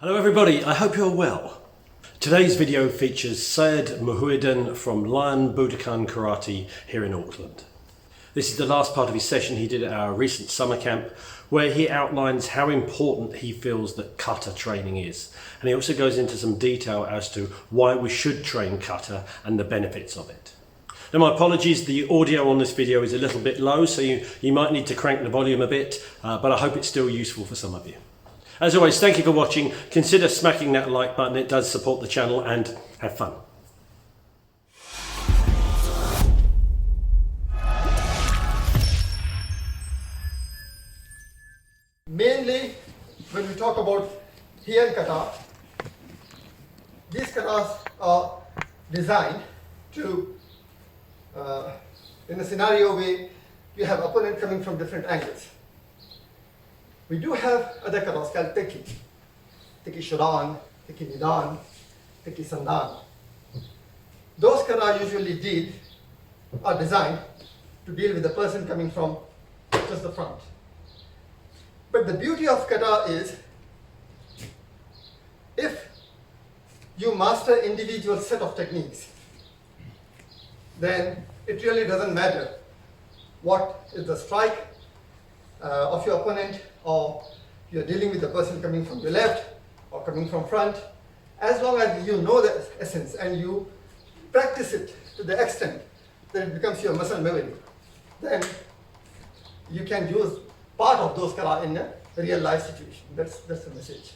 Hello everybody, I hope you're well. Today's video features Syed Muhuddin from Lion Budokan Karate here in Auckland. This is the last part of his session he did at our recent summer camp, where he outlines how important he feels that Kata training is. And he also goes into some detail as to why we should train Kata and the benefits of it. Now my apologies, the audio on this video is a little bit low, so you might need to crank the volume a bit, but I hope it's still useful for some of you. As always, thank you for watching. Consider smacking that like button, it does support the channel, and have fun. Mainly, when we talk about Heian kata, these katas are designed to, in a scenario where you have opponent coming from different angles. We do have other katas called teki shodan, teki nidan, teki sandan. Those kata usually are designed to deal with the person coming from just the front. But the beauty of kata is, if you master individual set of techniques, then it really doesn't matter what is the strike of your opponent, or you're dealing with the person coming from the left or coming from front. As long as you know the essence and you practice it to the extent that it becomes your muscle memory, then you can use part of those kata in a real life situation. That's the message.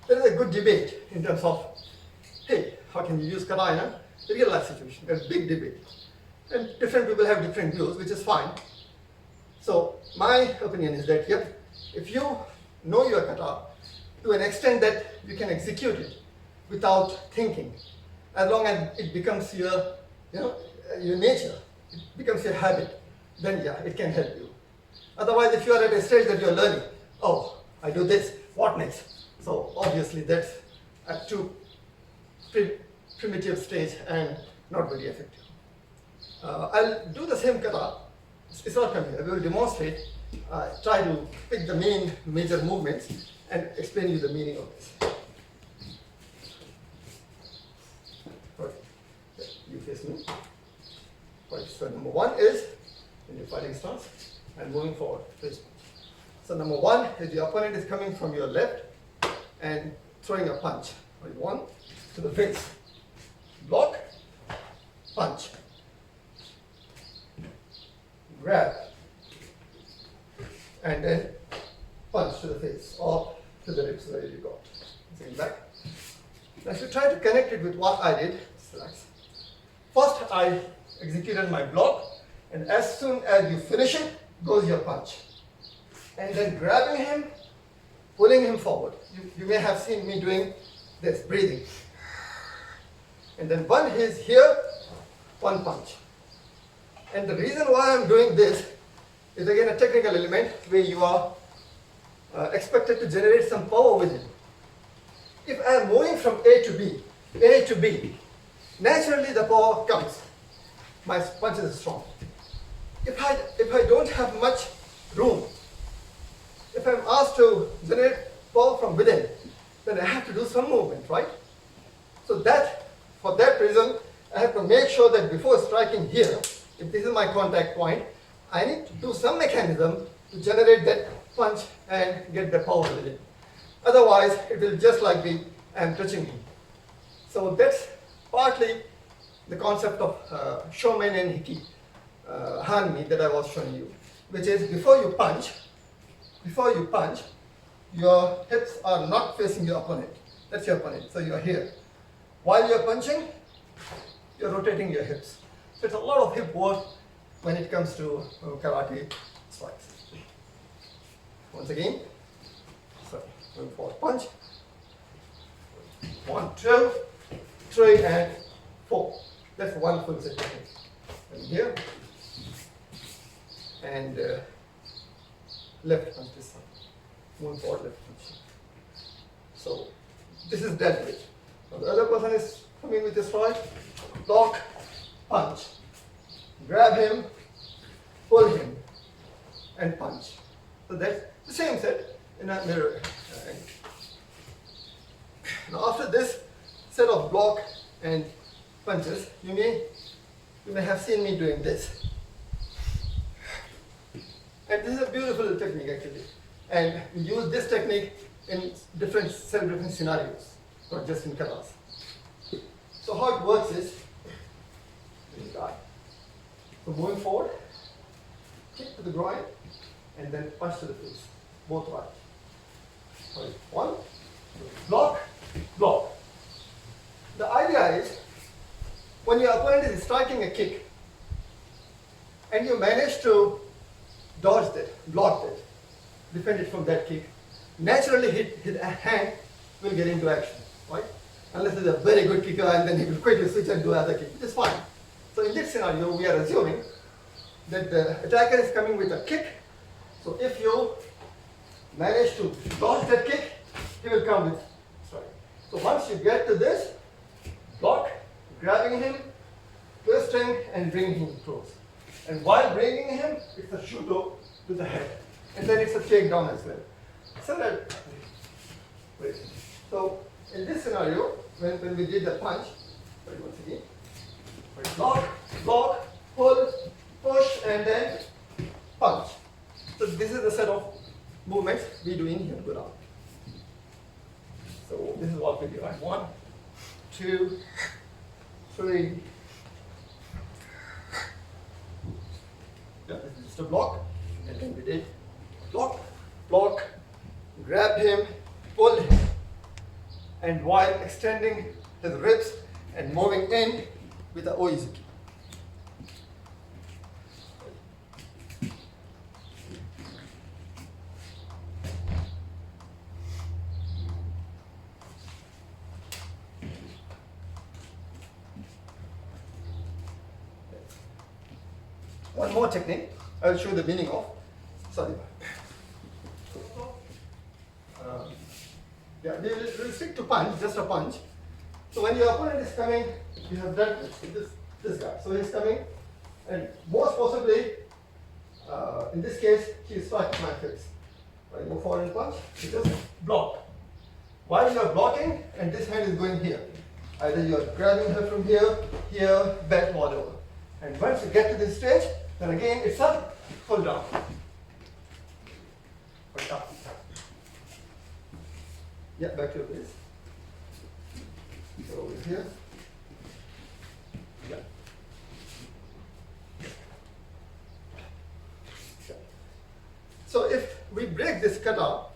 There is a good debate in terms of, hey, how can you use kata in a real life situation? There's a big debate. And different people have different views, which is fine. So my opinion is that, yep, if you know your kata to an extent that you can execute it without thinking, as long as it becomes your nature, it becomes your habit, then yeah, it can help you. Otherwise, if you are at a stage that you are learning, oh, I do this, what next? So obviously that's a too primitive stage and not very effective. I'll do the same kata. It's not coming. I will demonstrate, try to pick the main major movements and explain you the meaning of this. Okay. You face me. Right. So number one is in your fighting stance and moving forward. Face me. So number one is the opponent is coming from your left and throwing a punch. Right. One to the face. Block. Punch. Grab, and then punch to the face or to the ribs where you got. Same back. Now if you try to connect it with what I did, relax. First I executed my block, and as soon as you finish it, goes your punch. And then grabbing him, pulling him forward. You may have seen me doing this, breathing. And then one is here, one punch. And the reason why I'm doing this is again a technical element where you are expected to generate some power within. If I am moving from A to B, naturally the power comes. My punch is strong. If I don't have much room, if I'm asked to generate power from within, then I have to do some movement, right? So for that reason, I have to make sure that before striking here, if this is my contact point, I need to do some mechanism to generate that punch and get the power with it. Otherwise, it will just like be I'm touching him. So that's partly the concept of Shomen and Hiki, Hanmi that I was showing you, which is before you punch, your hips are not facing your opponent. That's your opponent. So you're here. While you're punching, you're rotating your hips. So it's a lot of hip work when it comes to karate strikes. Once again, so going forward, punch. 1, 2, 3, and 4. That's one full set technique. And here, and left punch this side. Moving forward, left punch. So this is dealt with. Now the other person is coming with this strike, block, punch. Grab him, pull him, and punch. So that's the same set in a mirror. this set of block and punches, you may have seen me doing this. And this is a beautiful technique actually. And we use this technique in several different scenarios, not just in katas. So how it works is, so moving forward, kick to the groin, and then punch to the face, both right. Right. One, block, block. The idea is, when your opponent is striking a kick, and you manage to dodge that, block that, defend it from that kick, naturally his hand will get into action, right? Unless he's a very good kicker and then he will quickly switch and do another kick, which is fine. So in this scenario, we are assuming that the attacker is coming with a kick. So if you manage to dodge that kick, he will come with strike. So once you get to this, block, grabbing him, twisting and bringing him close. And while bringing him, it's a shuto to the head. And then it's a takedown as well. So in this scenario, when we did the punch, once again, block, block, pull, push, and then punch. So this is the set of movements we do in here. So this is what we do. Right? 1, 2, 3. Yeah, this is just a block, and then we did block, block, grab him, pull him, and while extending his ribs and moving in with the oizuki. One more technique I will show you the meaning of. Sorry. Yeah, we will stick to punch, just a punch. So when your opponent is coming, you have done this guy. So he's coming, and most possibly, in this case, he is striking my face. When I go forward and punch, you just block. While you are blocking, and this hand is going here. Either you are grabbing her from here, here, back, whatever. And once you get to this stage, then again it's a pull down. Pull down. Yeah, back to your place. So over here. Yeah. So if we break this kata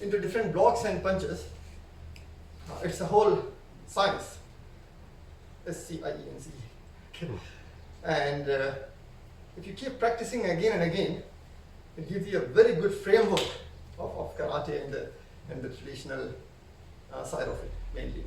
into different blocks and punches, it's a whole science. SCIENC. And if you keep practicing again and again, it gives you a very good framework of karate and the traditional side of it mainly.